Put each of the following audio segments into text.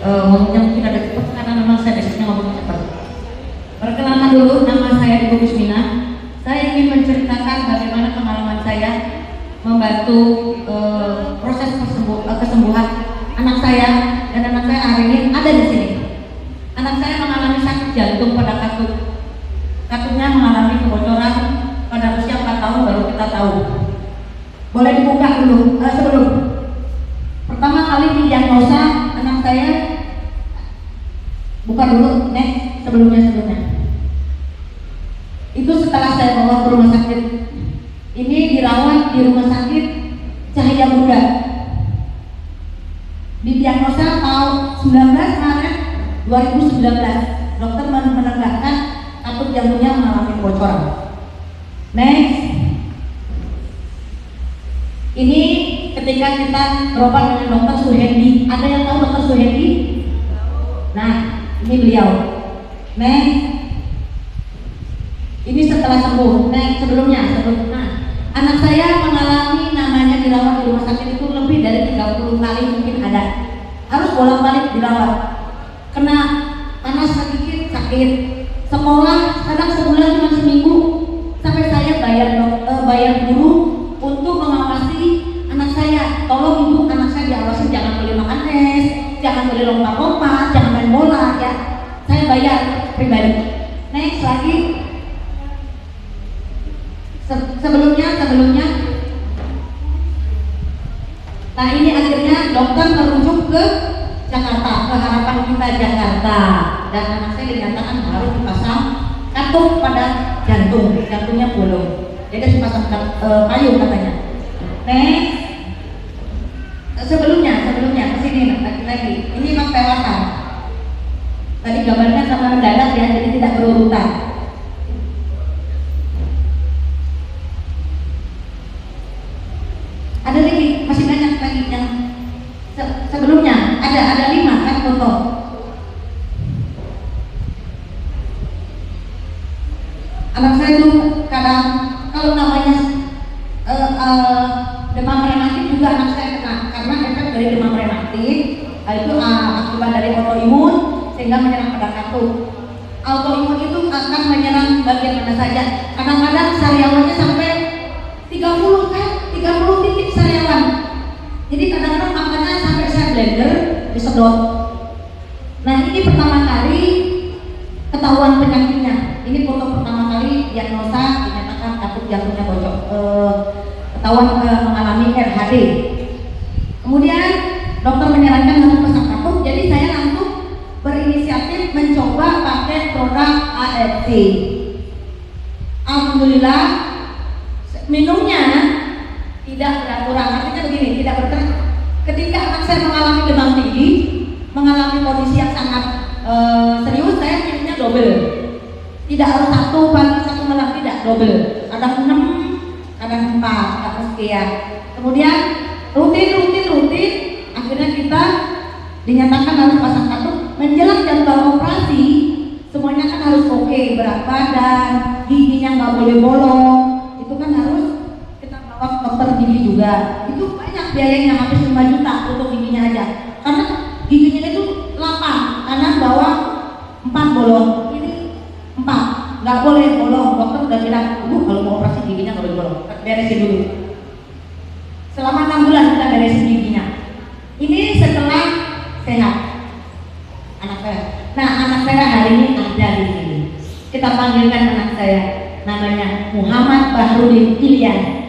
ngomongnya mungkin ada cepat karena memang saya biasanya ngomongnya cepat. Perkenalkan dulu, nama saya Ibu Kusmina. Saya ingin menceritakan bagaimana pengalaman saya membantu proses kesembuhan anak saya, dan anak saya hari ini ada di sini. Anak saya mengalami sakit jantung pada katup. Katupnya mengalami kebocoran pada usia 4 tahun baru kita tahu. Boleh dibuka dulu sebelum. Pertama kali didiagnosa anak saya, buka dulu next sebelumnya. Itu setelah saya bawa ke rumah sakit. Ini dirawat di rumah sakit Cahaya Bunda. Didiagnosa tahun 19 Maret 2019. Dokter menegakkan katup jantungnya mengalami kebocoran. Next. Ini ketika kita berobat dengan Dokter Suhendi. Ada yang tahu Dokter Suhendi? Nah, ini beliau. Next. Ini setelah sembuh. Next, sebelumnya. Nah, anak saya mengalami namanya dirawat di rumah sakit itu lebih dari 30 kali mungkin ada. Harus bolak-balik dirawat. Kena panas sedikit sakit. Sekolah kadang sebulan cuma seminggu. Sampai saya bayar guru untuk mengawasi anak saya. Tolong ibu, anak saya diawasi, jangan boleh makan es, jangan boleh lompat-lompat, jangan main bola ya. Saya bayar pribadi. Next lagi. Sebelumnya. Nah ini akhirnya dokter merujuk ke Jakarta, ke Harapan Kita Jakarta, dan anak saya dinyatakan harus dipasang katup pada jantungnya bolong. Jadi dipasang payung katanya. Next. Sebelumnya kesini lagi. Ini Mas perawatan. Tadi gambarnya sama mendadak ya, jadi tidak berurutan. Ada lagi, masih banyak lagi yang sebelumnya. Ada 5 kan foto. Anak saya itu kadang kalau namanya demam rematik juga anak saya kena, karena efek dari demam rematik itu akibat dari autoimun sehingga menyerang pada katup. Autoimun itu akan menyerang bagian mana saja. Kadang-kadang sariawannya sampai 30 titik sariawan. Jadi kadang-kadang makannya sampai saya blender disedot. Nah ini pertama kali ketahuan penyakitnya. Ini foto pertama kali diagnosa, dinyatakan katup jantungnya bocor, ketahuan mengalami RHD. Kemudian dokter menyarankan harus pasang katup, jadi saya langsung berinisiatif mencoba pakai produk AFC. Alhamdulillah minumnya tidak berkurang, artinya begini, tidak berkurang. Ketika anak saya mengalami demam tinggi, mengalami kondisi yang sangat serius, saya minumnya double. Tidak harus 1 pagi 1 malam, tidak, double. Kadang 6, kadang 4, kadang sekian. Kemudian rutin, akhirnya kita dinyatakan harus pasang katup. Menjelang jadwal operasi, semuanya kan harus oke, berat badan, giginya nggak boleh bolong. Itu kan harus kita bawa ke dokter gigi juga. Itu banyak biayanya, hampir 5 juta untuk giginya aja. Karena giginya itu 8, kanan bawah 4 bolong. Ini 4, nggak boleh bolong. Dokter udah bilang, kalau mau operasi giginya nggak boleh bolong, beresin dulu. Selama 6 bulan kita beresin giginya. Ini setelah sehat anak saya. Nah anak saya hari ini ada di sini. Kita panggilkan anak saya, namanya Muhammad Bahrudin Ilian.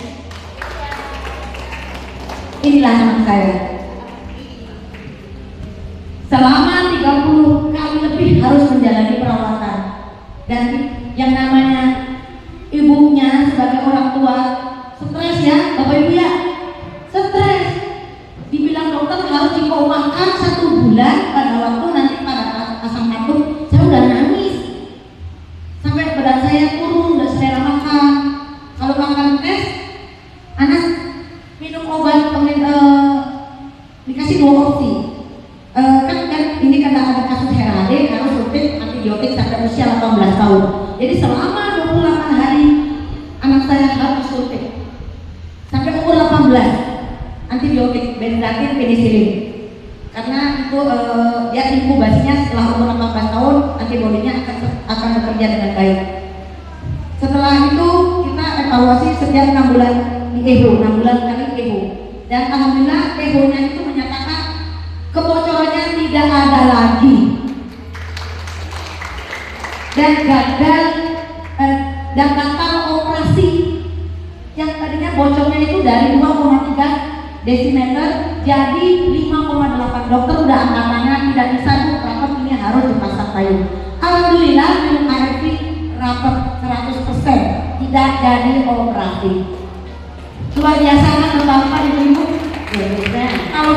Inilah anak saya. Selama 30 kali lebih harus menjalani perawatan. Dan yang namanya ibunya sebagai orang tua stres ya, Bapak Ibu ya, stres. Dibilang dokter harus dikomakan 1 bulan pada waktu nanti pada pasang katup. Saya udah nangis. Sampai berat saya turun, udah selera makan. Kalau makan tes, anak minum obat dikasih 2 opsi. Kan ini karena ada kasus HRD harus rutin antibiotik sampai usia 18 tahun. Jadi selama 28 hari anak saya harus suntik sampai umur 18 antibiotik, benzatil, penisilin. Karena itu ya inkubasinya setelah umur 18 tahun antibodinya akan bekerja dengan baik. Setelah itu kita evaluasi setiap 6 bulan di echo, 6 bulan sekali echo. Dan alhamdulillah echo-nya itu menyatakan kebocorannya tidak ada lagi. Dan gagal dan batal operasi yang tadinya bocornya itu dari 2,3 desimeter jadi 5,8. Dokter udah angkat tangan, tidak bisa Bu, rapet ini harus dipasang payung. Alhamdulillah minum ARV rapet 100%, tidak jadi operasi. Luar biasa kan Bapak Ibu? Kalau